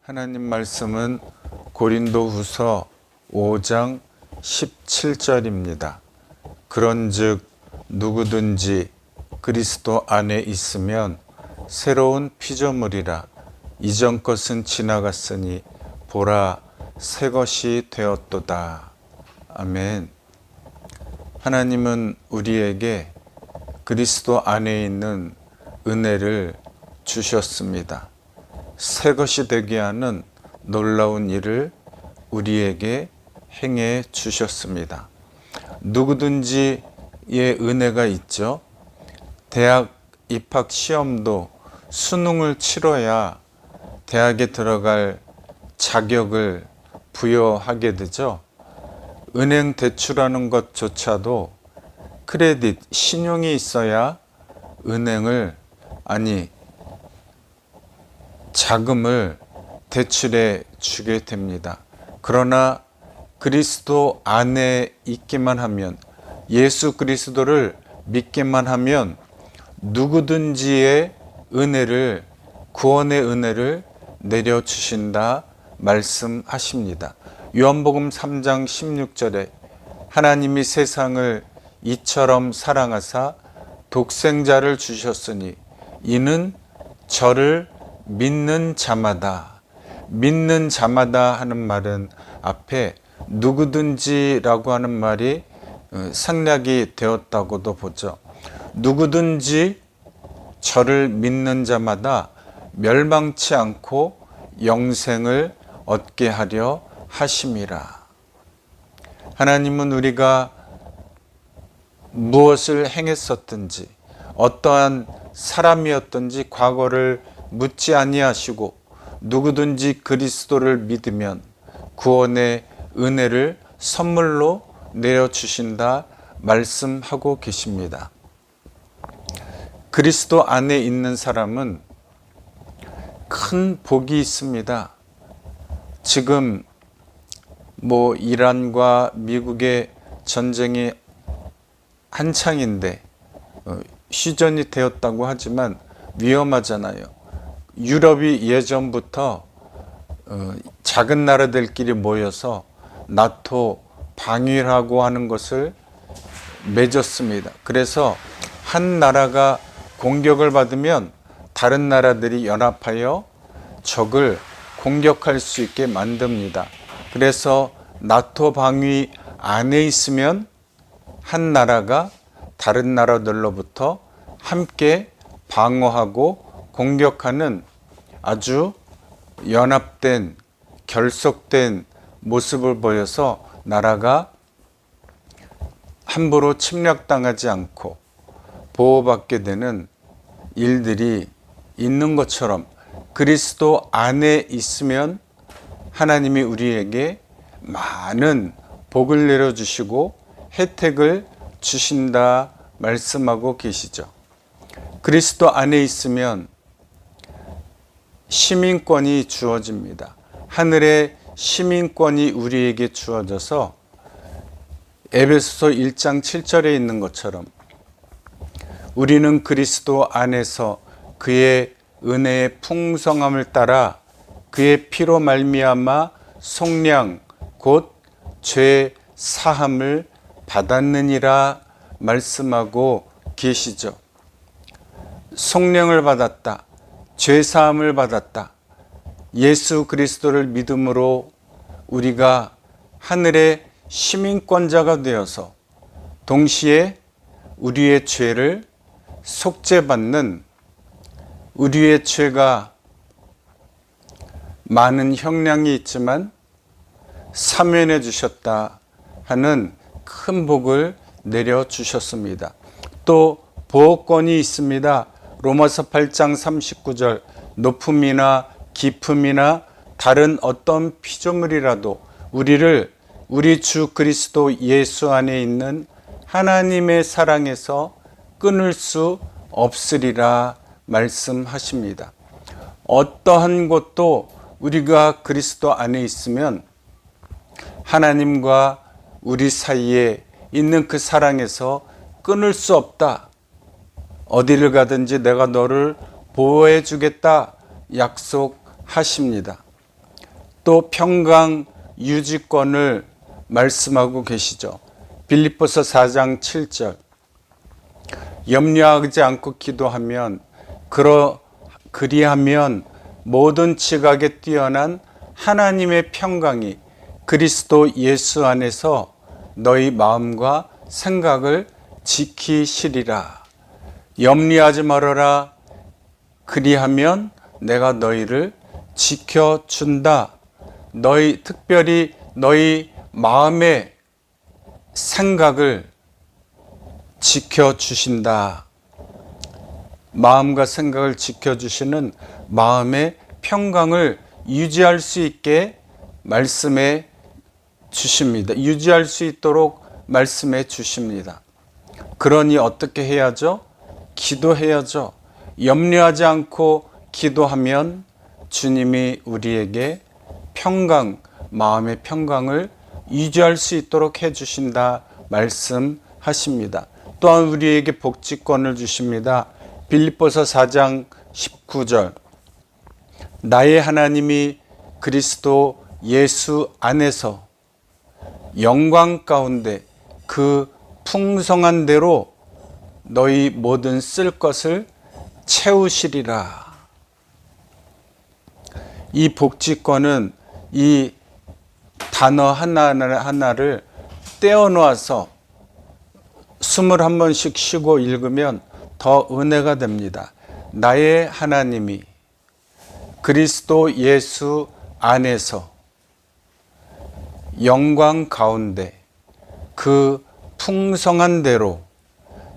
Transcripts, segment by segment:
하나님 말씀은 고린도후서 5장 17절입니다. 그런즉 누구든지 그리스도 안에 있으면 새로운 피조물이라. 이전 것은 지나갔으니 보라 새 것이 되었도다. 아멘. 하나님은 우리에게 그리스도 안에 있는 은혜를 주셨습니다. 새 것이 되게 하는 놀라운 일을 우리에게 행해 주셨습니다. 누구든지의 은혜가 있죠. 대학 입학 시험도 수능을 치러야 대학에 들어갈 자격을 부여하게 되죠. 은행 대출하는 것조차도 크레딧, 신용이 있어야 자금을 대출해 주게 됩니다. 그러나 그리스도 안에 있기만 하면, 예수 그리스도를 믿기만 하면 누구든지의 은혜를, 구원의 은혜를 내려주신다 말씀하십니다. 요한복음 3장 16절에 하나님이 세상을 이처럼 사랑하사 독생자를 주셨으니 이는 저를 믿는 자마다 하는 말은 앞에 누구든지라고 하는 말이 생략이 되었다고도 보죠. 누구든지 저를 믿는 자마다 멸망치 않고 영생을 얻게 하려 하심이라. 하나님은 우리가 무엇을 행했었든지, 어떠한 사람이었든지 과거를 묻지 아니하시고 누구든지 그리스도를 믿으면 구원의 은혜를 선물로 내려주신다 말씀하고 계십니다. 그리스도 안에 있는 사람은 큰 복이 있습니다. 지금 이란과 미국의 전쟁이 한창인데 휴전이 되었다고 하지만 위험하잖아요. 유럽이 예전부터 작은 나라들끼리 모여서 나토 방위라고 하는 것을 맺었습니다. 그래서 한 나라가 공격을 받으면 다른 나라들이 연합하여 적을 공격할 수 있게 만듭니다. 그래서 나토 방위 안에 있으면 한 나라가 다른 나라들로부터 함께 방어하고 공격하는 아주 연합된, 결속된 모습을 보여서 나라가 함부로 침략당하지 않고 보호받게 되는 일들이 있는 것처럼 그리스도 안에 있으면 하나님이 우리에게 많은 복을 내려주시고 혜택을 주신다 말씀하고 계시죠. 그리스도 안에 있으면 시민권이 주어집니다. 하늘의 시민권이 우리에게 주어져서 에베소서 1장 7절에 있는 것처럼 우리는 그리스도 안에서 그의 은혜의 풍성함을 따라 그의 피로 말미암아 속량 곧 죄 사함을 받았느니라 말씀하고 계시죠. 속량을 받았다. 죄 사함을 받았다. 예수 그리스도를 믿음으로 우리가 하늘의 시민권자가 되어서 동시에 우리의 죄를 속죄받는, 우리의 죄가 많은 형량이 있지만 사면해 주셨다 하는 큰 복을 내려주셨습니다. 또 보호권이 있습니다. 로마서 8장 39절 높음이나 깊음이나 다른 어떤 피조물이라도 우리를 우리 주 그리스도 예수 안에 있는 하나님의 사랑에서 끊을 수 없으리라 말씀하십니다. 어떠한 것도 우리가 그리스도 안에 있으면 하나님과 우리 사이에 있는 그 사랑에서 끊을 수 없다. 어디를 가든지 내가 너를 보호해 주겠다 약속하십니다. 또 평강 유지권을 말씀하고 계시죠. 빌립보서 4장 7절. 염려하지 않고 기도하면 그리하면 모든 지각에 뛰어난 하나님의 평강이 그리스도 예수 안에서 너희 마음과 생각을 지키시리라. 염려하지 말아라. 그리하면 내가 너희를 지켜준다. 특별히 너희 마음의 생각을 지켜주신다. 마음과 생각을 지켜주시는 마음의 평강을 유지할 수 있게 말씀해 주십니다. 유지할 수 있도록 말씀해 주십니다. 그러니 어떻게 해야죠? 기도해야죠. 염려하지 않고 기도하면 주님이 우리에게 마음의 평강을 유지할 수 있도록 해주신다 말씀하십니다. 또한 우리에게 복지권을 주십니다. 빌립보서 4장 19절. 나의 하나님이 그리스도 예수 안에서 영광 가운데 그 풍성한 대로 너희 모든 쓸 것을 채우시리라. 이 복지권은 이 단어 하나하나를 떼어놓아서 21번씩 쉬고 읽으면 더 은혜가 됩니다. 나의 하나님이 그리스도 예수 안에서 영광 가운데 그 풍성한 대로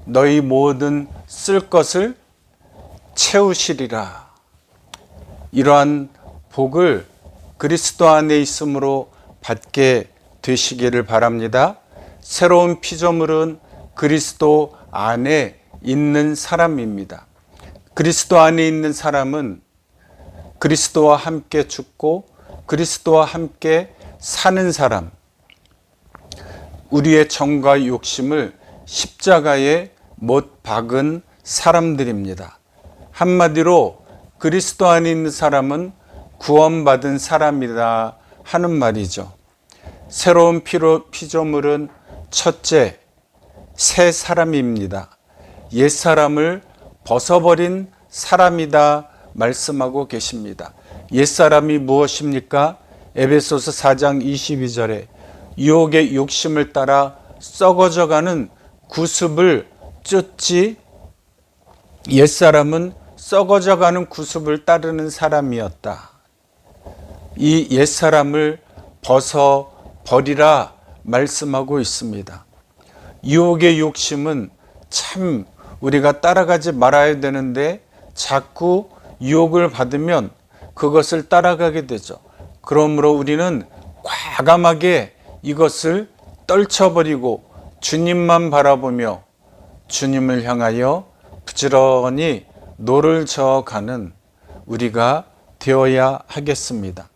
너희 모든 쓸 것을 채우시리라. 이러한 복을 그리스도 안에 있음으로 받게 되시기를 바랍니다. 새로운 피조물은 그리스도 안에 있는 사람입니다. 그리스도 안에 있는 사람은 그리스도와 함께 죽고 그리스도와 함께 사는 사람, 우리의 정과 욕심을 십자가에 못 박은 사람들입니다. 한마디로 그리스도 안에 있는 사람은 구원받은 사람이다 하는 말이죠. 새로운 피조물은 첫째, 새 사람입니다. 옛사람을 벗어버린 사람이다 말씀하고 계십니다. 옛사람이 무엇입니까? 에베소서 4장 22절에 유혹의 욕심을 따라 썩어져가는 구습을 쫓지, 옛사람은 썩어져가는 구습을 따르는 사람이었다. 이 옛사람을 벗어버리라 말씀하고 있습니다. 유혹의 욕심은 참 우리가 따라가지 말아야 되는데 자꾸 유혹을 받으면 그것을 따라가게 되죠. 그러므로 우리는 과감하게 이것을 떨쳐버리고 주님만 바라보며 주님을 향하여 부지런히 노를 저어가는 우리가 되어야 하겠습니다.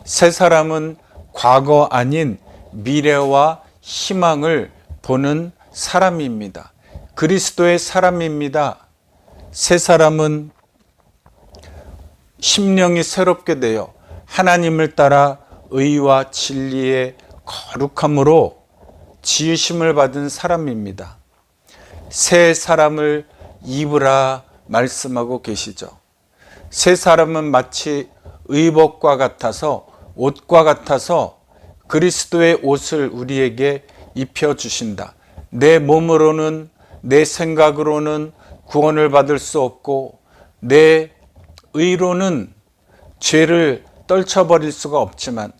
새 사람은 과거 아닌 미래와 희망을 보는 사람입니다. 그리스도의 사람입니다. 새 사람은 심령이 새롭게 되어 하나님을 따라 의와 진리의 거룩함으로 지으심을 받은 사람입니다. 새 사람을 입으라 말씀하고 계시죠. 새 사람은 마치 의복과 같아서, 옷과 같아서 그리스도의 옷을 우리에게 입혀주신다. 내 몸으로는, 내 생각으로는 구원을 받을 수 없고 내 의로는 죄를 떨쳐버릴 수가 없지만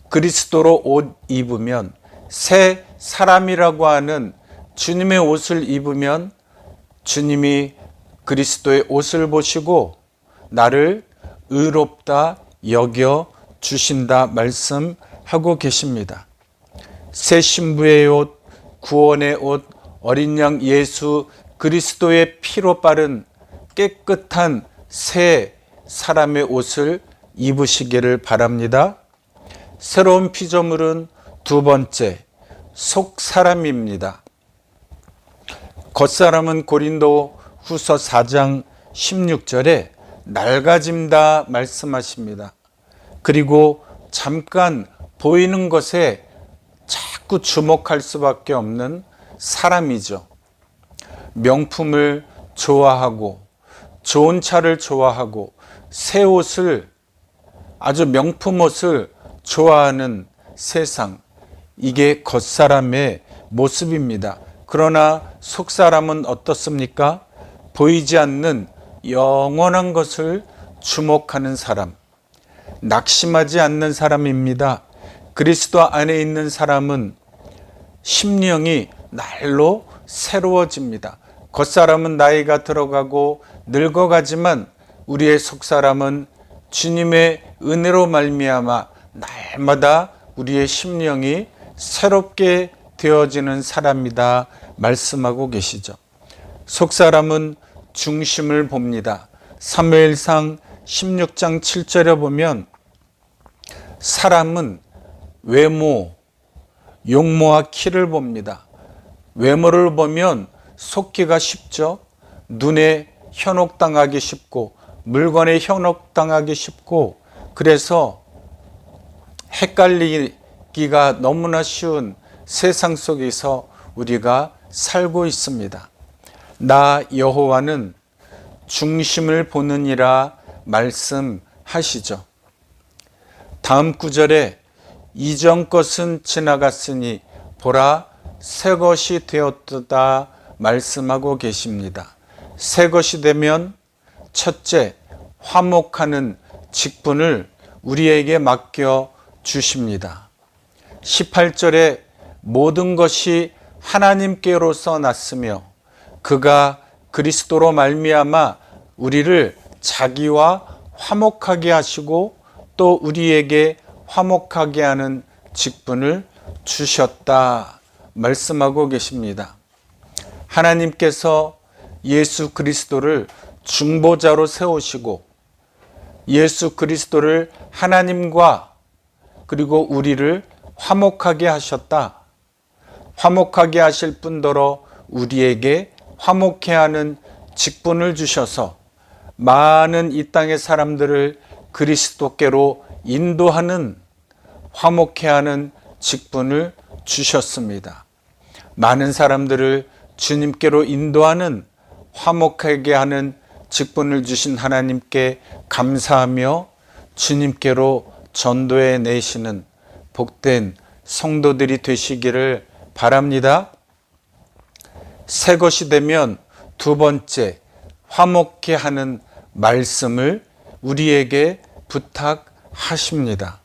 그리스도로 옷 입으면, 새 사람이라고 하는 주님의 옷을 입으면 주님이 그리스도의 옷을 보시고 나를 의롭다 여겨 주신다 말씀하고 계십니다. 새 신부의 옷, 구원의 옷, 어린 양 예수 그리스도의 피로 빠른 깨끗한 새 사람의 옷을 입으시기를 바랍니다. 새로운 피조물은 두 번째, 속 사람입니다. 겉사람은 고린도 후서 4장 16절에 낡아짐다 말씀하십니다. 그리고 잠깐 보이는 것에 자꾸 주목할 수밖에 없는 사람이죠. 명품을 좋아하고 좋은 차를 좋아하고 새 옷을, 아주 명품 옷을 좋아하는 세상, 이게 겉사람의 모습입니다. 그러나 속사람은 어떻습니까? 보이지 않는 영원한 것을 주목하는 사람, 낙심하지 않는 사람입니다. 그리스도 안에 있는 사람은 심령이 날로 새로워집니다. 겉사람은 나이가 들어가고 늙어가지만 우리의 속사람은 주님의 은혜로 말미암아 날마다 우리의 심령이 새롭게 되어지는 사람이다 말씀하고 계시죠. 속사람은 중심을 봅니다. 사무엘상 16장 7절에 보면 사람은 외모, 용모와 키를 봅니다. 외모를 보면 속기가 쉽죠. 눈에 현혹당하기 쉽고 물건에 현혹당하기 쉽고, 그래서 헷갈리기가 너무나 쉬운 세상 속에서 우리가 살고 있습니다. 나 여호와는 중심을 보느니라 말씀하시죠. 다음 구절에 이전 것은 지나갔으니 보라 새 것이 되었도다 말씀하고 계십니다. 새 것이 되면 첫째, 화목하는 직분을 우리에게 맡겨 주십니다. 18절에 모든 것이 하나님께로서 났으며 그가 그리스도로 말미암아 우리를 자기와 화목하게 하시고 또 우리에게 화목하게 하는 직분을 주셨다 말씀하고 계십니다. 하나님께서 예수 그리스도를 중보자로 세우시고 예수 그리스도를 하나님과 그리고 우리를 화목하게 하셨다. 화목하게 하실 뿐더러 우리에게 화목해 하는 직분을 주셔서 많은 이 땅의 사람들을 그리스도께로 인도하는, 화목해 하는 직분을 주셨습니다. 많은 사람들을 주님께로 인도하는, 화목하게 하는 직분을 주신 하나님께 감사하며 주님께로 전도해 내시는 복된 성도들이 되시기를 바랍니다. 새 것이 되면 두 번째, 화목해 하는 말씀을 우리에게 부탁하십니다.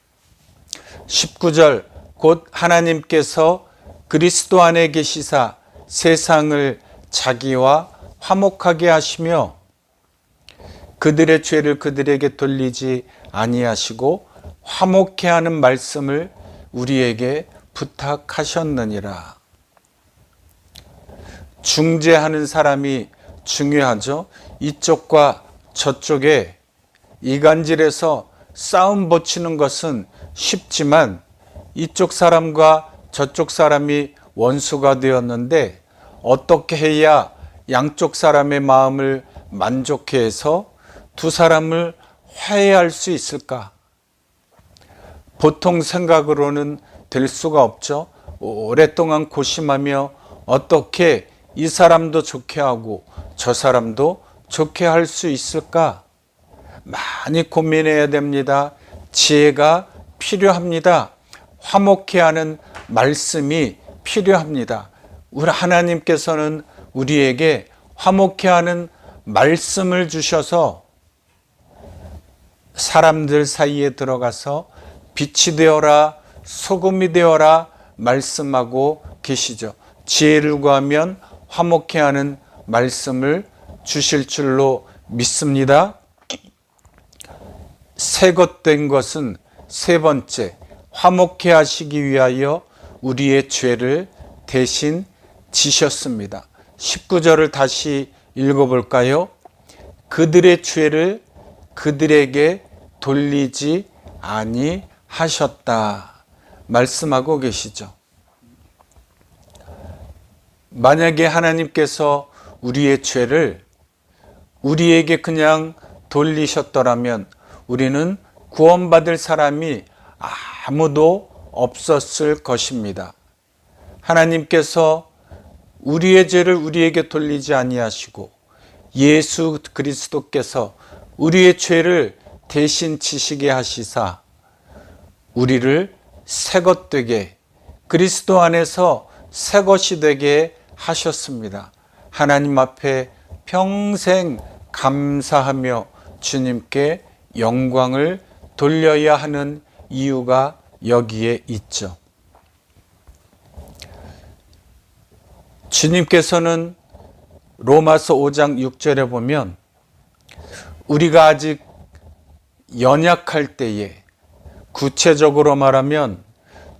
19절, 곧 하나님께서 그리스도 안에 계시사 세상을 자기와 화목하게 하시며 그들의 죄를 그들에게 돌리지 아니하시고 화목해 하는 말씀을 우리에게 부탁하셨느니라. 중재하는 사람이 중요하죠. 이쪽과 저쪽에 이간질해서 싸움 붙이는 것은 쉽지만 이쪽 사람과 저쪽 사람이 원수가 되었는데 어떻게 해야 양쪽 사람의 마음을 만족해 해서 두 사람을 화해할 수 있을까? 보통 생각으로는 될 수가 없죠. 오랫동안 고심하며 어떻게 이 사람도 좋게 하고 저 사람도 좋게 할 수 있을까? 많이 고민해야 됩니다. 지혜가 필요합니다. 화목해 하는 말씀이 필요합니다. 우리 하나님께서는 우리에게 화목해 하는 말씀을 주셔서 사람들 사이에 들어가서 빛이 되어라, 소금이 되어라 말씀하고 계시죠. 지혜를 구하면 화목해 하는 말씀을 주실 줄로 믿습니다. 새 것 된 것은 세 번째, 화목해 하시기 위하여 우리의 죄를 대신 지셨습니다. 19절을 다시 읽어볼까요? 그들의 죄를 그들에게 돌리지 아니하셨다 말씀하고 계시죠. 만약에 하나님께서 우리의 죄를 우리에게 그냥 돌리셨더라면 우리는 구원받을 사람이 아무도 없었을 것입니다. 하나님께서 우리의 죄를 우리에게 돌리지 아니하시고 예수 그리스도께서 우리의 죄를 대신 지시게 하시사 우리를 새것 되게, 그리스도 안에서 새것이 되게 하셨습니다. 하나님 앞에 평생 감사하며 주님께 영광을 돌려야 하는 이유가 여기에 있죠. 주님께서는 로마서 5장 6절에 보면 우리가 아직 연약할 때에, 구체적으로 말하면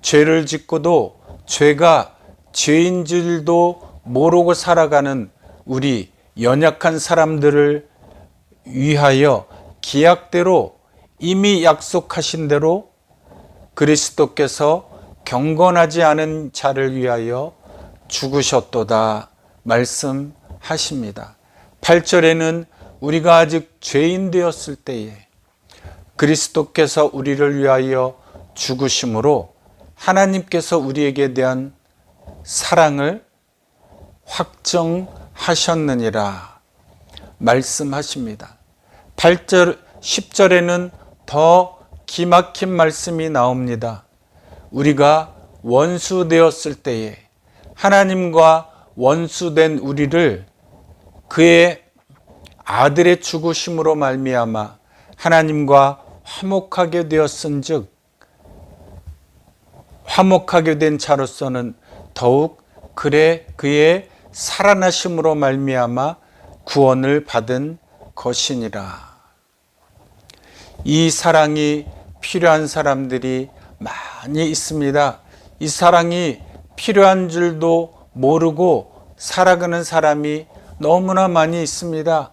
죄를 짓고도 죄가 죄인 줄도 모르고 살아가는 우리 연약한 사람들을 위하여 기약대로 이미 약속하신 대로 그리스도께서 경건하지 않은 자를 위하여 죽으셨도다 말씀하십니다. 8절에는 우리가 아직 죄인 되었을 때에 그리스도께서 우리를 위하여 죽으심으로 하나님께서 우리에게 대한 사랑을 확정하셨느니라 말씀하십니다. 8절, 10절에는 더 기막힌 말씀이 나옵니다. 우리가 원수 되었을 때에 하나님과 원수된 우리를 그의 아들의 죽으심으로 말미암아 하나님과 화목하게 되었은즉 화목하게 된 자로서는 더욱 그의 살아나심으로 말미암아 구원을 받은 것이니라. 이 사랑이 필요한 사람들이 많이 있습니다. 이 사랑이 필요한 줄도 모르고 살아가는 사람이 너무나 많이 있습니다.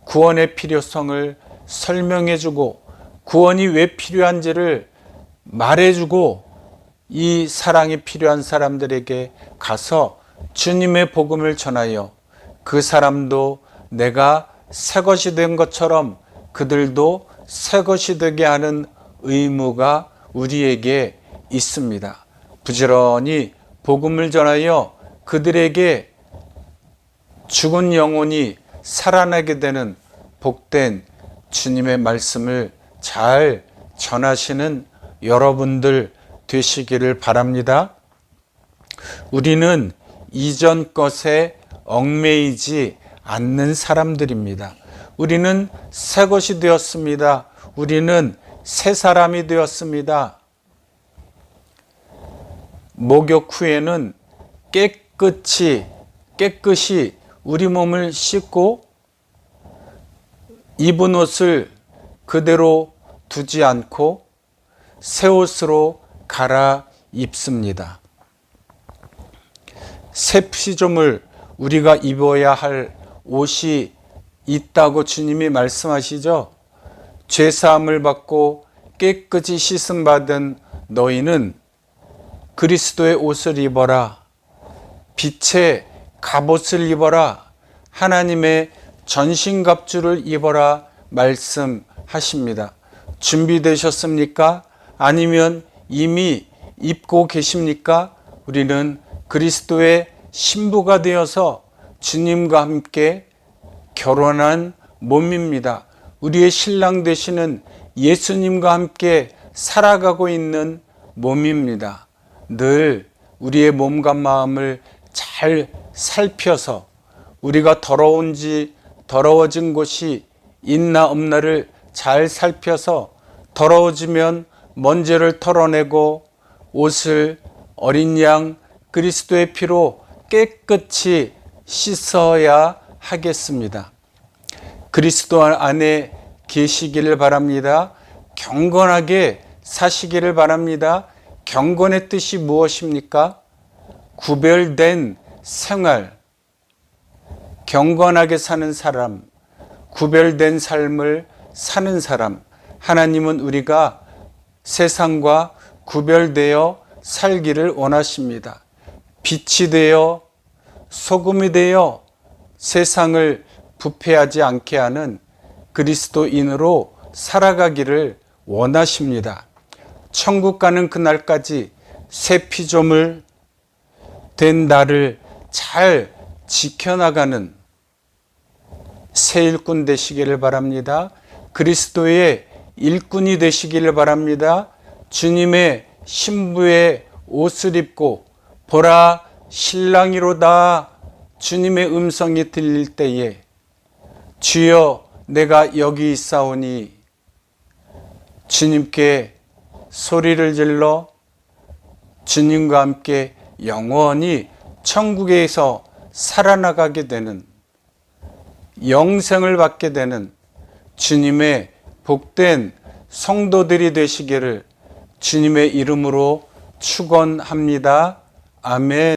구원의 필요성을 설명해주고 구원이 왜 필요한지를 말해주고 이 사랑이 필요한 사람들에게 가서 주님의 복음을 전하여 그 사람도 내가 새것이 된 것처럼 그들도 새것이 되게 하는 의무가 우리에게 있습니다. 부지런히 복음을 전하여 그들에게 죽은 영혼이 살아나게 되는 복된 주님의 말씀을 잘 전하시는 여러분들 되시기를 바랍니다. 우리는 이전 것에 얽매이지 않는 사람들입니다. 우리는 새 것이 되었습니다. 우리는 새 사람이 되었습니다. 목욕 후에는 깨끗이 우리 몸을 씻고 입은 옷을 그대로 두지 않고 새 옷으로 갈아입습니다. 새 피조물, 우리가 입어야 할 옷이 있다고 주님이 말씀하시죠. 죄사함을 받고 깨끗이 씻음 받은 너희는 그리스도의 옷을 입어라. 빛의 갑옷을 입어라. 하나님의 전신갑주를 입어라 말씀하십니다. 준비되셨습니까? 아니면 이미 입고 계십니까? 우리는 그리스도의 신부가 되어서 주님과 함께 결혼한 몸입니다. 우리의 신랑 되시는 예수님과 함께 살아가고 있는 몸입니다. 늘 우리의 몸과 마음을 잘 살펴서 우리가 더러워진 곳이 있나 없나를 잘 살펴서 더러워지면 먼지를 털어내고 옷을 어린 양 그리스도의 피로 깨끗이 씻어야 하겠습니다. 그리스도 안에 계시기를 바랍니다. 경건하게 사시기를 바랍니다. 경건의 뜻이 무엇입니까? 구별된 생활, 경건하게 사는 사람, 구별된 삶을 사는 사람. 하나님은 우리가 세상과 구별되어 살기를 원하십니다. 빛이 되어 소금이 되어 세상을 부패하지 않게 하는 그리스도인으로 살아가기를 원하십니다. 천국 가는 그날까지 새 피조물 된 나를 잘 지켜나가는 새 일꾼 되시기를 바랍니다. 그리스도의 일꾼이 되시기를 바랍니다. 주님의 신부의 옷을 입고 보라 신랑이로다 주님의 음성이 들릴 때에 주여 내가 여기 있사오니 주님께 소리를 질러 주님과 함께 영원히 천국에서 살아나가게 되는 영생을 받게 되는 주님의 복된 성도들이 되시기를 주님의 이름으로 축원합니다. 아멘.